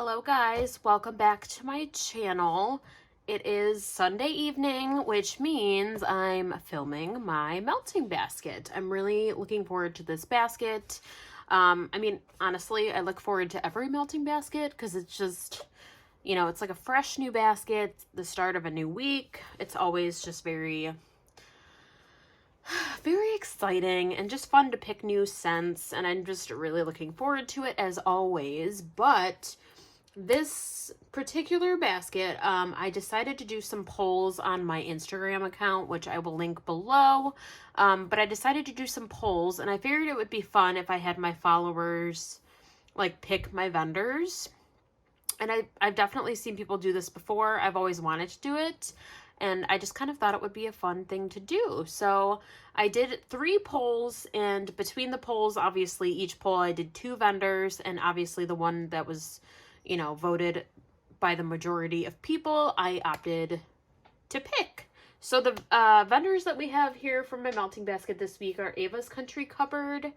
Hello guys, welcome back to my channel. It is Sunday evening, which means I'm filming my melting basket. I'm really looking forward to this basket. Honestly, I look forward to every melting basket because it's just, it's like a fresh new basket, the start of a new week. It's always just very exciting and just fun to pick new scents, and I'm just really looking forward to it as always. But this particular basket, I decided to do some polls on my Instagram account, which I will link below. But I decided to do some polls, and I figured it would be fun if I had my followers like pick my vendors. And I've definitely seen people do this before. I've always wanted to do it, and I just kind of thought it would be a fun thing to do. So I did 3 polls, and between the polls, obviously each poll I did 2 vendors, and obviously the one that was, voted by the majority of people, I opted to pick. So the vendors that we have here from my melting basket this week are Avas Country Cupboard,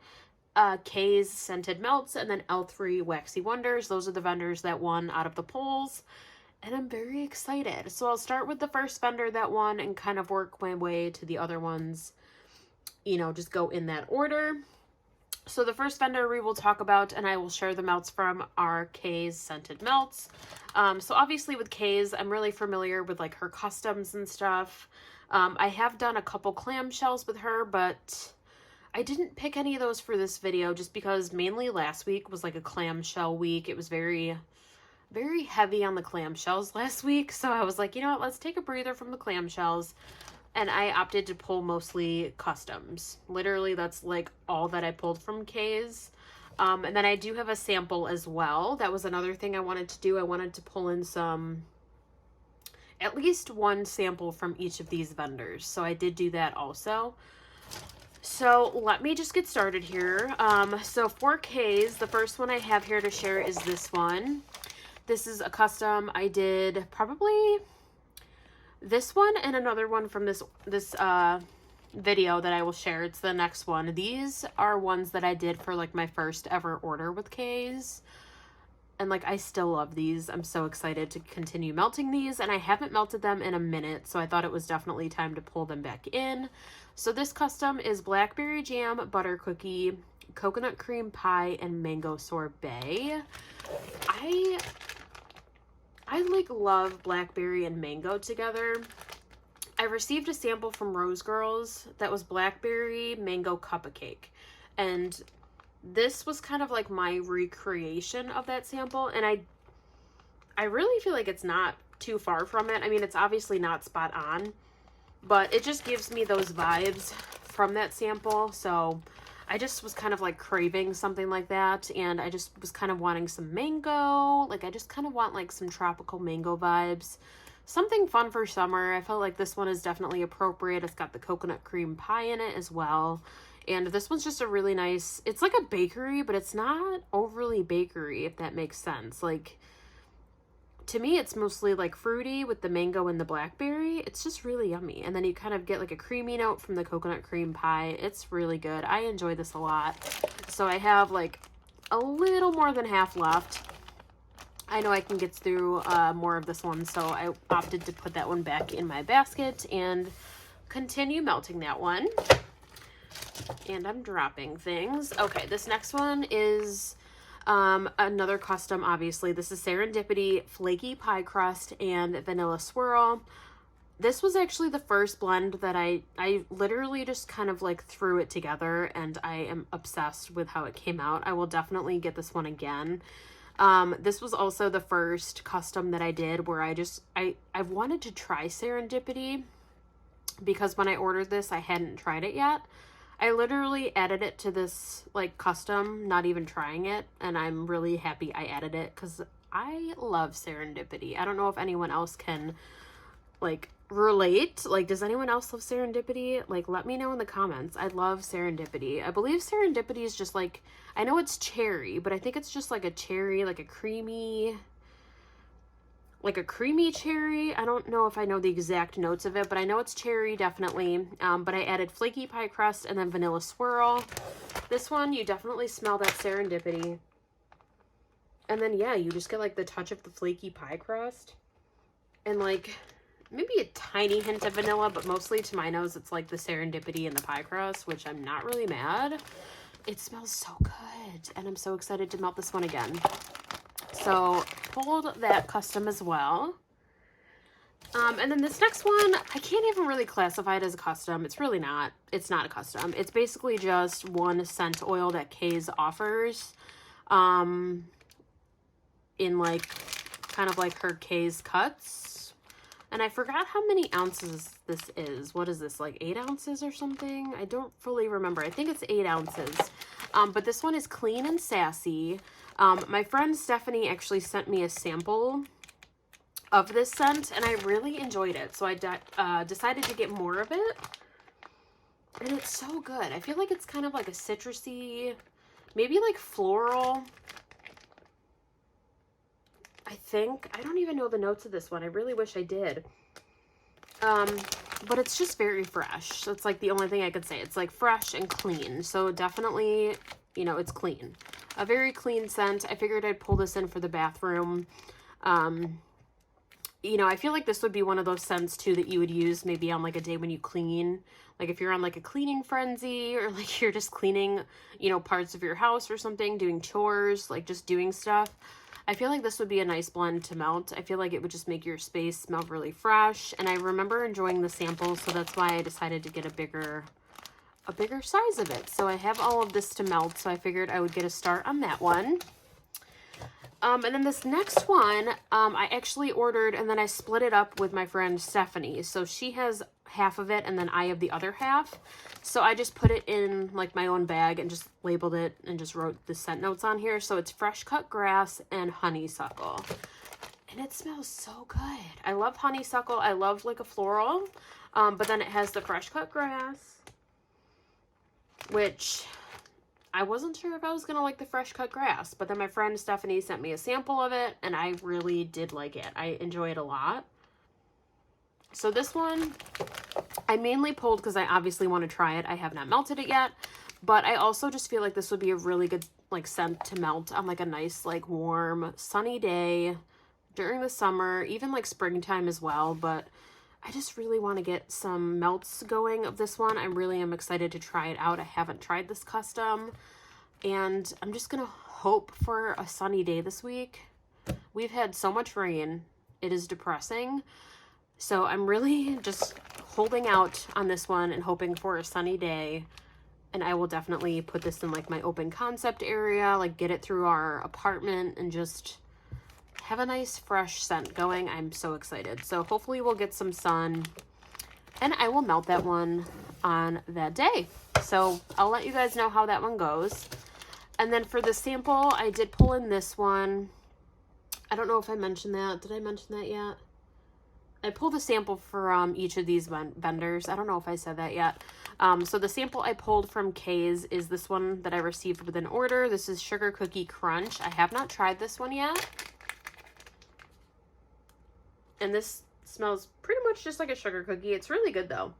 K's Scented Melts, and then L3 Waxy Wonders. Those are the vendors that won out of the polls, and I'm very excited. So I'll start with the first vendor that won and kind of work my way to the other ones, just go in that order. So the first vendor we will talk about, and I will share the melts from, are K's Scented Melts. So obviously with K's, I'm really familiar with like her customs and stuff. I have done a couple clamshells with her, but I didn't pick any of those for this video just because mainly last week was like a clamshell week. It was very heavy on the clamshells last week. So I was like, you know what, let's take a breather from the clamshells. And I opted to pull mostly customs. Literally, that's like all that I pulled from K's. And then I do have a sample as well. That was another thing I wanted to do. I wanted to pull in at least one sample from each of these vendors. So I did do that also. So let me just get started here. So for K's, the first one I have here to share is this one. This is a custom I did probably this one and another one from this video that I will share. It's the next one. These are ones that I did for like my first ever order with K's. And like, I still love these. I'm so excited to continue melting these, and I haven't melted them in a minute, so I thought it was definitely time to pull them back in. So this custom is blackberry jam, butter cookie, coconut cream pie, and mango sorbet. I like love blackberry and mango together. I received a sample from Rose Girls that was blackberry mango cupcake, and this was kind of like my recreation of that sample, and I really feel like it's not too far from it. I mean, it's obviously not spot on, but it just gives me those vibes from that sample. So I just was kind of like craving something like that, and I just was kind of wanting some mango. Like, I just kind of want like some tropical mango vibes. Something fun for summer. I felt like this one is definitely appropriate. It's got the coconut cream pie in it as well. And this one's just a really nice, it's like a bakery, but it's not overly bakery, if that makes sense. Like, to me, it's mostly like fruity with the mango and the blackberry. It's just really yummy. And then you kind of get like a creamy note from the coconut cream pie. It's really good. I enjoy this a lot. So I have like a little more than half left. I know I can get through more of this one, so I opted to put that one back in my basket and continue melting that one. And I'm dropping things. Okay, this next one is another custom, obviously. This is Serendipity Flaky Pie Crust and Vanilla Swirl. This was actually the first blend that I literally just kind of like threw it together, and I am obsessed with how it came out. I will definitely get this one again. This was also the first custom that I did where I've wanted to try Serendipity because when I ordered this, I hadn't tried it yet. I literally added it to this like custom, not even trying it, and I'm really happy I added it because I love Serendipity. I don't know if anyone else can like relate. Like, does anyone else love Serendipity? Like, let me know in the comments. I love Serendipity. I believe Serendipity is just like, I know it's cherry, but I think it's just like a cherry, like a creamy cherry. I don't know if I know the exact notes of it, but I know it's cherry, definitely. But I added flaky pie crust and then vanilla swirl. This one, you definitely smell that Serendipity. And then, yeah, you just get like the touch of the flaky pie crust. And like maybe a tiny hint of vanilla, but mostly to my nose, it's like the serendipity in the pie crust, which I'm not really mad. It smells so good. And I'm so excited to melt this one again. So pulled that custom as well. And then this next one, I can't even really classify it as a custom. It's really not. It's not a custom. It's basically just 1 scent oil that Kay's offers. In like, kind of like her Kay's cuts. And I forgot how many ounces this is. What is this, like 8 ounces or something? I don't fully remember. I think it's 8 ounces. But this one is clean and sassy. My friend Stephanie actually sent me a sample of this scent, and I really enjoyed it. So I decided to get more of it. And it's so good. I feel like it's kind of like a citrusy, maybe like floral. I think. I don't even know the notes of this one. I really wish I did. But it's just very fresh. That's like the only thing I could say. It's like fresh and clean. So definitely, you know, it's clean. A very clean scent. I figured I'd pull this in for the bathroom. You know, I feel like this would be one of those scents too that you would use maybe on like a day when you clean. Like if you're on like a cleaning frenzy, or like you're just cleaning, you know, parts of your house or something, doing chores, like just doing stuff. I feel like this would be a nice blend to melt. I feel like it would just make your space smell really fresh. And I remember enjoying the sample, so that's why I decided to get a bigger size of it. So I have all of this to melt, so I figured I would get a start on that one. And then this next one, I actually ordered, and then I split it up with my friend Stephanie. So she has half of it, and then I have the other half. So I just put it in like my own bag and just labeled it and just wrote the scent notes on here. So it's fresh cut grass and honeysuckle. And it smells so good. I love honeysuckle. I love like a floral. But then it has the fresh cut grass, which I wasn't sure if I was going to like the fresh cut grass, but then my friend Stephanie sent me a sample of it, and I really did like it. I enjoy it a lot. So this one, I mainly pulled because I obviously want to try it. I have not melted it yet, but I also just feel like this would be a really good like scent to melt on like a nice like warm sunny day during the summer, even like springtime as well. But I just really want to get some melts going of this one. I really am excited to try it out. I haven't tried this custom, and I'm just going to hope for a sunny day this week. We've had so much rain. It is depressing. So I'm really just holding out on this one and hoping for a sunny day. And I will definitely put this in like my open concept area, like get it through our apartment and just have a nice fresh scent going. I'm so excited. So hopefully we'll get some sun, and I will melt that one on that day. So I'll let you guys know how that one goes. And then for the sample, I did pull in this one. I don't know if I mentioned that. Did I mention that yet? I pulled a sample from each of these vendors. I don't know if I said that yet. So the sample I pulled from Kay's is this one that I received with an order. This is Sugar Cookie Crunch. I have not tried this one yet. And this smells pretty much just like a sugar cookie. It's really good though.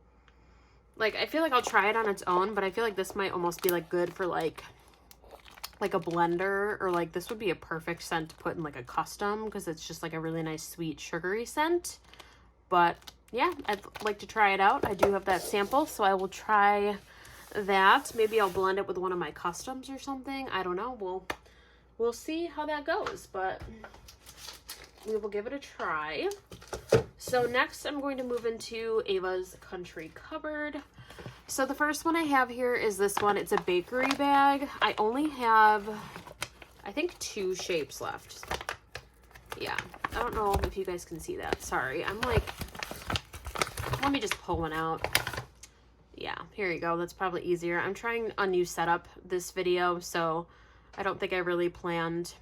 Like, I feel like I'll try it on its own, but I feel like this might almost be like good for like a blender, or like this would be a perfect scent to put in like a custom, because it's just like a really nice sweet sugary scent. But yeah, I'd like to try it out. I do have that sample, so I will try that. Maybe I'll blend it with one of my customs or something. I don't know. We'll see how that goes, but we will give it a try. So next I'm going to move into Ava's Country Cupboard. So the first one I have here is this one. It's a bakery bag. I only have, I think, 2 shapes left. Yeah, I don't know if you guys can see that. Sorry, I'm like, let me just pull one out. Yeah, here you go. That's probably easier. I'm trying a new setup this video, so I don't think I really planned.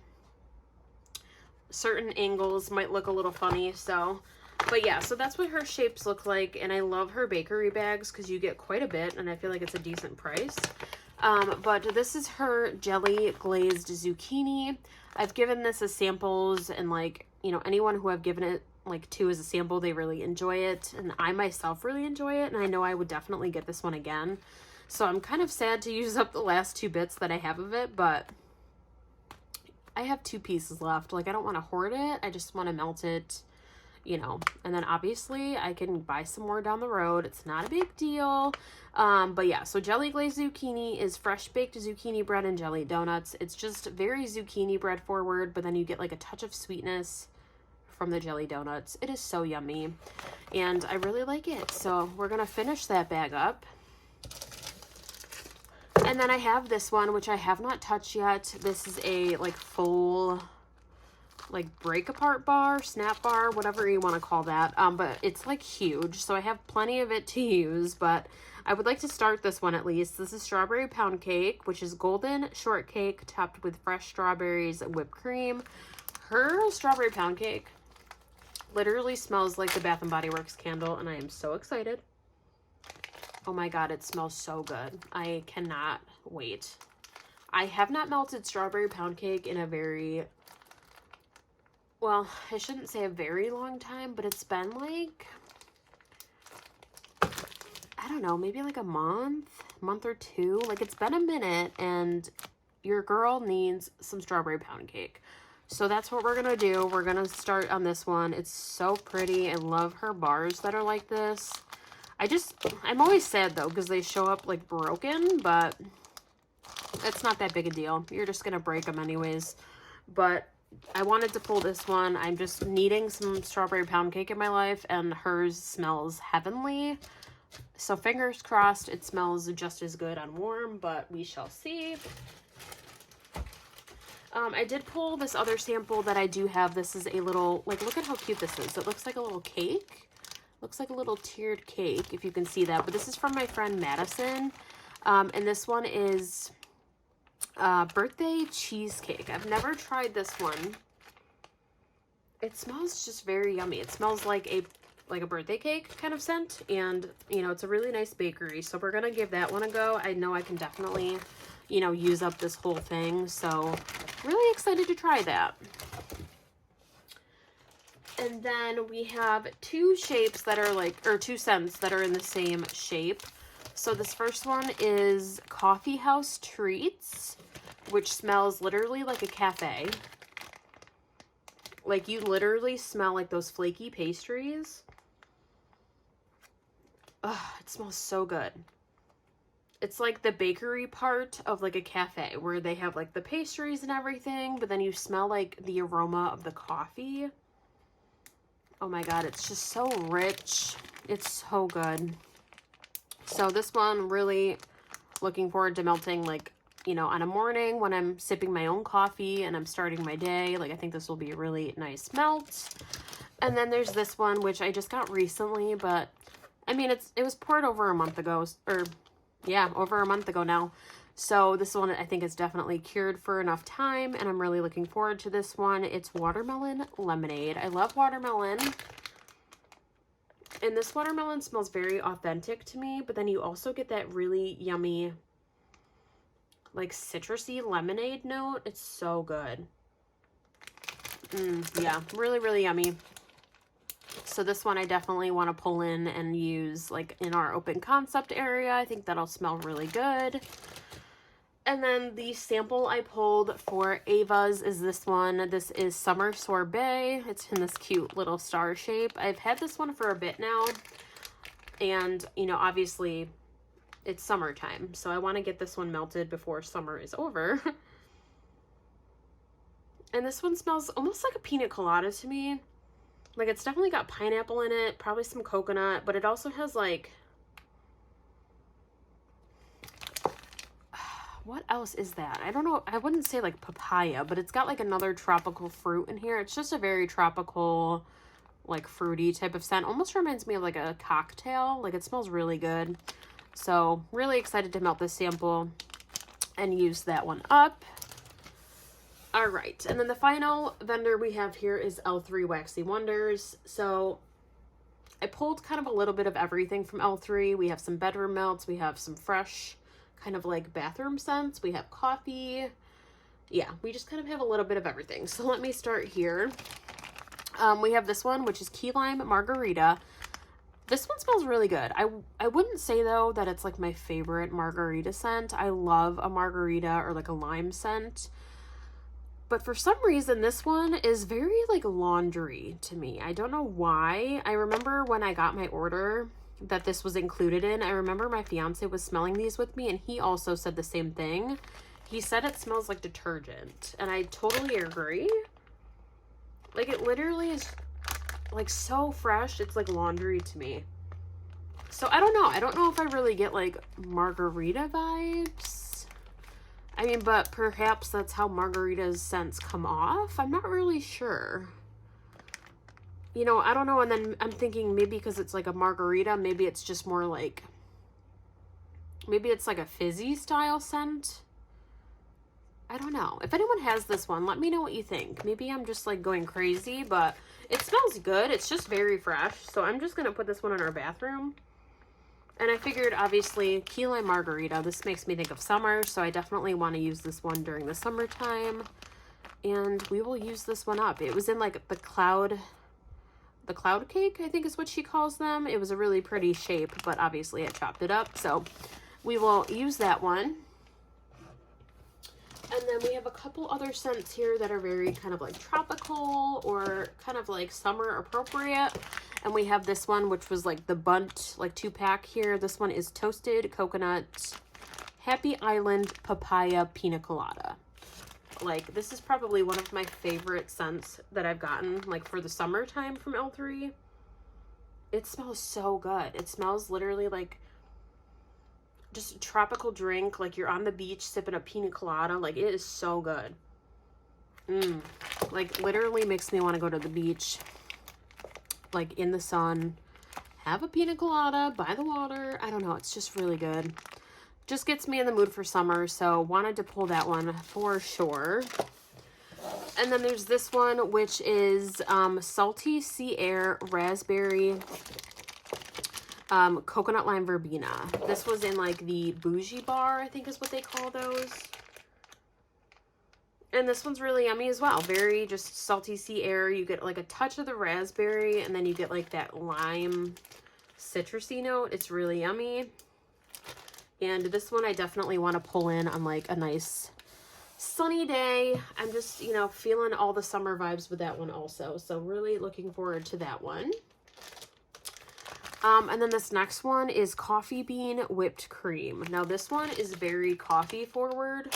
Certain angles might look a little funny, so, but yeah, so that's what her shapes look like. And I love her bakery bags because you get quite a bit, and I feel like it's a decent price. But this is her jelly glazed zucchini. I've given this as samples, and like, you know, anyone who I've given it like to as a sample, they really enjoy it, and I myself really enjoy it, and I know I would definitely get this one again. So I'm kind of sad to use up the last 2 bits that I have of it, but I have 2 pieces left. Like, I don't want to hoard it. I just want to melt it, you know. And then obviously I can buy some more down the road. It's not a big deal. But yeah, so jelly glazed zucchini is fresh baked zucchini bread and jelly donuts. It's just very zucchini bread forward, but then you get like a touch of sweetness from the jelly donuts. It is so yummy and I really like it. So we're gonna finish that bag up. And then I have this one, which I have not touched yet. This is a like full like break apart bar, snap bar, whatever you want to call that. But it's like huge, so I have plenty of it to use, but I would like to start this one at least. This is strawberry pound cake, which is golden shortcake topped with fresh strawberries and whipped cream. Her strawberry pound cake literally smells like the Bath and Body Works candle, and I am so excited. Oh my god, it smells so good. I cannot wait. I have not melted strawberry pound cake in a very, well, I shouldn't say a very long time, but it's been like, I don't know, maybe like a month or 2. Like, it's been a minute, and your girl needs some strawberry pound cake. So that's what we're gonna do. We're gonna start on this one. It's so pretty. I love her bars that are like this. I'm always sad though, because they show up like broken, but it's not that big a deal. You're just gonna break them anyways. But I wanted to pull this one. I'm just needing some strawberry pound cake in my life, and hers smells heavenly. So fingers crossed it smells just as good on warm, but we shall see. I did pull this other sample that I do have. This is a little, like, look at how cute this is. It looks like a little cake. Looks like a little tiered cake, if you can see that. But this is from my friend Madison. And this one is birthday cheesecake. I've never tried this one. It smells just very yummy. It smells like a birthday cake kind of scent. And, you know, it's a really nice bakery. So we're going to give that one a go. I know I can definitely, you know, use up this whole thing. So really excited to try that. And then we have 2 shapes that are like, or 2 scents that are in the same shape. So this first one is Coffee House Treats, which smells literally like a cafe. Like, you literally smell like those flaky pastries. Oh, it smells so good. It's like the bakery part of like a cafe where they have like the pastries and everything, but then you smell like the aroma of the coffee. Oh my god, it's just so rich. It's so good. So this one, really looking forward to melting, like, you know, on a morning when I'm sipping my own coffee and I'm starting my day. Like, I think this will be a really nice melt. And then there's this one, which I just got recently, but I mean, it was poured over a month ago, or yeah, over a month ago now. So this one I think is definitely cured for enough time, and I'm really looking forward to this one. It's watermelon lemonade. I love watermelon. And this watermelon smells very authentic to me, but then you also get that really yummy, like, citrusy lemonade note. It's so good. Yeah, really, really yummy. So this one I definitely want to pull in and use, like, in our open concept area. I think that'll smell really good. And then the sample I pulled for Avas is this one. This is Summer Sorbet. It's in this cute little star shape. I've had this one for a bit now. And, you know, obviously it's summertime. So I want to get this one melted before summer is over. And this one smells almost like a pina colada to me. Like, it's definitely got pineapple in it, probably some coconut, but it also has, like, what else is that? I don't know. I wouldn't say like papaya, but it's got like another tropical fruit in here. It's just a very tropical, like, fruity type of scent. Almost reminds me of like a cocktail. Like, it smells really good. So really excited to melt this sample and use that one up. All right. And then the final vendor we have here is L3 Waxy Wonders. So I pulled kind of a little bit of everything from L3. We have some bedroom melts. We have some fresh kind of like bathroom scents. We have coffee. Yeah, we just kind of have a little bit of everything. So let me start here. We have this one, which is Key Lime Margarita. This one smells really good. I wouldn't say though that it's like my favorite margarita scent. I love a margarita or like a lime scent. But for some reason, this one is very like laundry to me. I don't know why. I remember when I got my order that this was included in. I remember my fiance was smelling these with me, and he also said the same thing. He said it smells like detergent, and I totally agree. Like, it literally is like so fresh. It's like laundry to me. So I don't know. I don't know if I really get like margarita vibes. I mean, but perhaps that's how margarita's scents come off. I'm not really sure. You know, I don't know. And then I'm thinking maybe because it's like a margarita, maybe it's just more like, maybe it's like a fizzy style scent. I don't know. If anyone has this one, let me know what you think. Maybe I'm just like going crazy, but it smells good. It's just very fresh. So I'm just going to put this one in our bathroom. And I figured, obviously, key lime margarita. This makes me think of summer, so I definitely want to use this one during the summertime. And we will use this one up. It was in like the cloud cake, I think is what she calls them. It was a really pretty shape, but obviously I chopped it up. So we will use that one. And then we have a couple other scents here that are very kind of like tropical or kind of like summer appropriate. And we have this one, which was like the Bunt, like 2-pack here. This one is Toasted Coconut Happy Island Papaya Pina Colada. Like, this is probably one of my favorite scents that I've gotten, like, for the summertime from L3. It smells so good. It smells literally like just a tropical drink, like you're on the beach sipping a pina colada. Like, it is so good. Like, literally makes me want to go to the beach, like in the sun, have a pina colada by the water. I don't know, it's just really good. Just gets me in the mood for summer, so wanted to pull that one for sure. And then there's this one, which is Salty Sea Air Raspberry Coconut Lime Verbena. This was in like the bougie bar, I think is what they call those. And this one's really yummy as well. Very just salty sea air. You get like a touch of the raspberry, and then you get like that lime citrusy note. It's really yummy. And this one I definitely want to pull in on like a nice sunny day. I'm just, you know, feeling all the summer vibes with that one also. So really looking forward to that one. And then this next one is Coffee Bean Whipped Cream. Now this one is very coffee forward.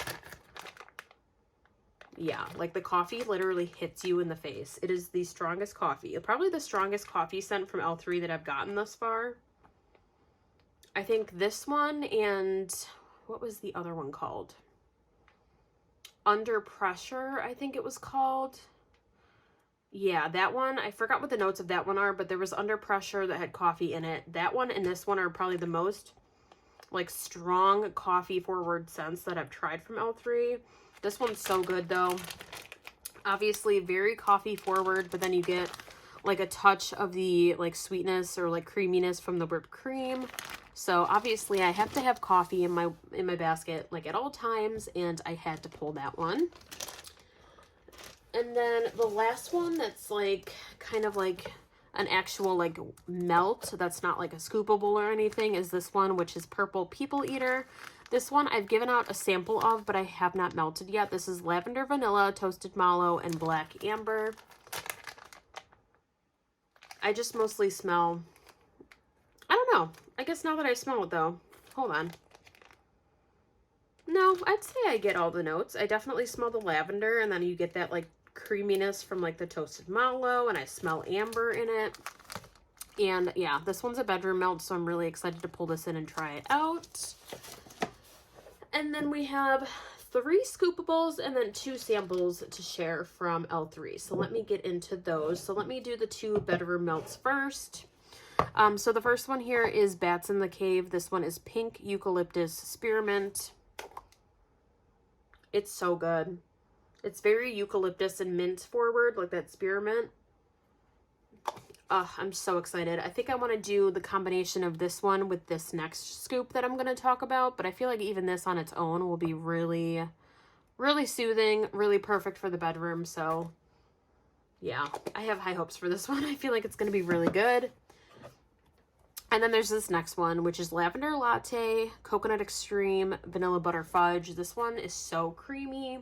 Yeah, like the coffee literally hits you in the face. It is the strongest coffee. Probably the strongest coffee scent from L3 that I've gotten thus far. I think this one and what was the other one called? Under Pressure, I think it was called. Yeah, that one, I forgot what the notes of that one are, but there was Under Pressure that had coffee in it. That one and this one are probably the most like strong coffee forward scents that I've tried from L3. This one's so good though. Obviously very coffee forward, but then you get like a touch of the like sweetness or like creaminess from the whipped cream. So obviously I have to have coffee in my basket like at all times, and I had to pull that one. And then the last one that's like kind of like an actual like melt that's not like a scoopable or anything is this one, which is Purple People Eater. This one I've given out a sample of, but I have not melted yet. This is Lavender Vanilla, Toasted Mallow, and Black Amber. I just mostly smell, I don't know. I guess now that I smell it though, hold on. No, I'd say I get all the notes. I definitely smell the lavender, and then you get that like creaminess from like the toasted mallow, and I smell amber in it. And yeah, this one's a bedroom melt, so I'm really excited to pull this in and try it out. And then we have 3 scoopables and then 2 samples to share from L3. So let me get into those. So let me do the 2 bedroom melts first. So the first one here is Bats in the Cave. This one is Pink Eucalyptus Spearmint. It's so good. It's very eucalyptus and mint forward, like that spearmint. I'm so excited. I think I want to do the combination of this one with this next scoop that I'm going to talk about, but I feel like even this on its own will be really, really soothing, really perfect for the bedroom. So yeah, I have high hopes for this one. I feel like it's going to be really good. And then there's this next one, which is Lavender Latte, Coconut Extreme, Vanilla Butter Fudge. This one is so creamy.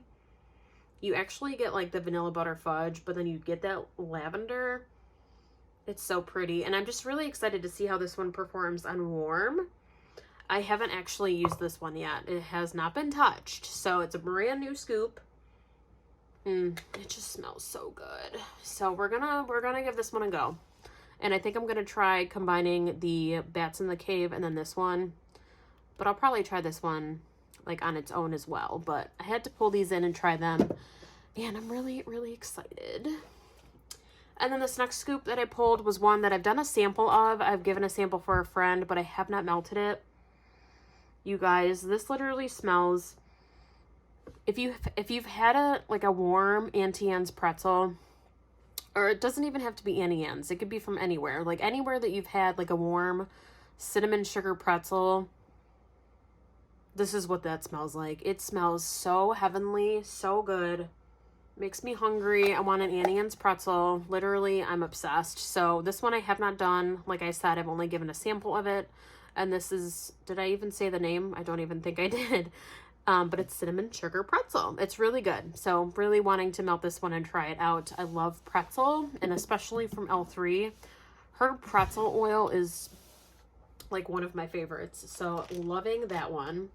You actually get like the vanilla butter fudge, but then you get that lavender. It's so pretty. And I'm just really excited to see how this one performs on warm. I haven't actually used this one yet. It has not been touched. So it's a brand new scoop. It just smells so good. So we're gonna give this one a go. And I think I'm gonna try combining the Bats in the Cave and then this one. But I'll probably try this one like on its own as well. But I had to pull these in and try them. And I'm really, really excited. And then this next scoop that I pulled was one that I've done a sample of. I've given a sample for a friend, but I have not melted it. You guys, this literally smells... If you've had a warm Auntie Anne's pretzel, or it doesn't even have to be Auntie Anne's, it could be from anywhere. Like anywhere that you've had like a warm cinnamon sugar pretzel, this is what that smells like. It smells so heavenly, so good. Makes me hungry. I want an Auntie Anne's pretzel. Literally, I'm obsessed. So this one I have not done. Like I said, I've only given a sample of it. And this is, did I even say the name? I don't even think I did. But it's cinnamon sugar pretzel. It's really good. So really wanting to melt this one and try it out. I love pretzel, and especially from L3. Her pretzel oil is like one of my favorites. So loving that one.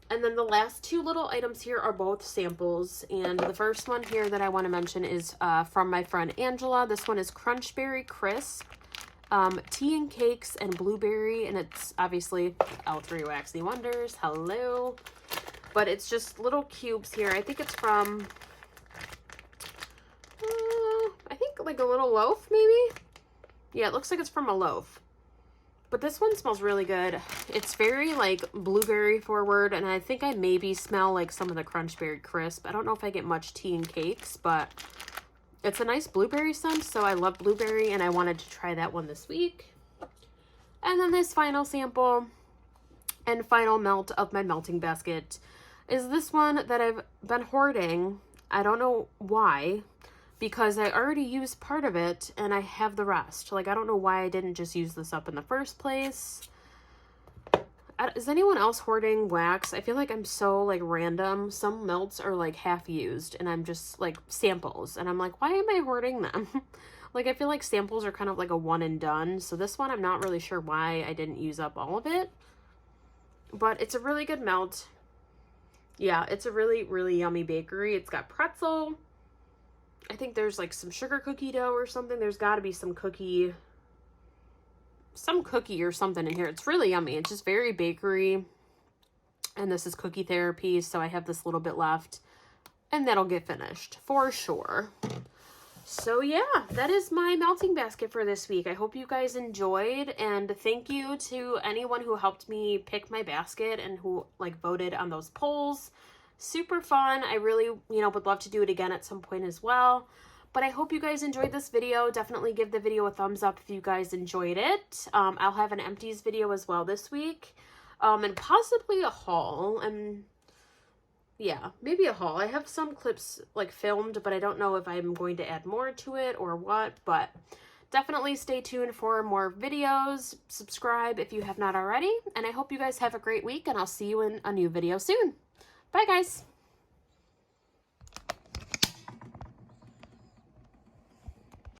And then the last two little items here are both samples. And the first one here that I want to mention is from my friend Angela. This one is Crunchberry Crisp, tea and cakes, and blueberry. And it's obviously L3 Waxy Wonders. Hello. But it's just little cubes here. I think it's from, I think like a little loaf maybe? Yeah, it looks like it's from a loaf. But this one smells really good. It's very like blueberry forward, and I think I maybe smell like some of the Crunchberry Crisp. I don't know if I get much tea and cakes, but it's a nice blueberry scent, so I love blueberry, and I wanted to try that one this week. And then this final sample and final melt of my melting basket is this one that I've been hoarding. I don't know why, because I already used part of it and I have the rest. Like, I don't know why I didn't just use this up in the first place. Is anyone else hoarding wax? I feel like I'm so like random. Some melts are like half used and I'm just like samples. And I'm like, why am I hoarding them? Like, I feel like samples are kind of like a one and done. So this one, I'm not really sure why I didn't use up all of it. But it's a really good melt. Yeah, it's a really, really yummy bakery. It's got pretzel. I think there's like some sugar cookie dough or something. There's got to be some cookie or something in here. It's really yummy. It's just very bakery. And this is cookie therapy, so I have this little bit left. And that'll get finished for sure. So yeah, that is my melting basket for this week. I hope you guys enjoyed, and thank you to anyone who helped me pick my basket and who like voted on those polls. Super fun. I really, would love to do it again at some point as well. But I hope you guys enjoyed this video. Definitely give the video a thumbs up if you guys enjoyed it. I'll have an empties video as well this week. And possibly a haul. And yeah, maybe a haul. I have some clips like filmed, but I don't know if I'm going to add more to it or what. But definitely stay tuned for more videos. Subscribe if you have not already. And I hope you guys have a great week, and I'll see you in a new video soon. Bye, guys.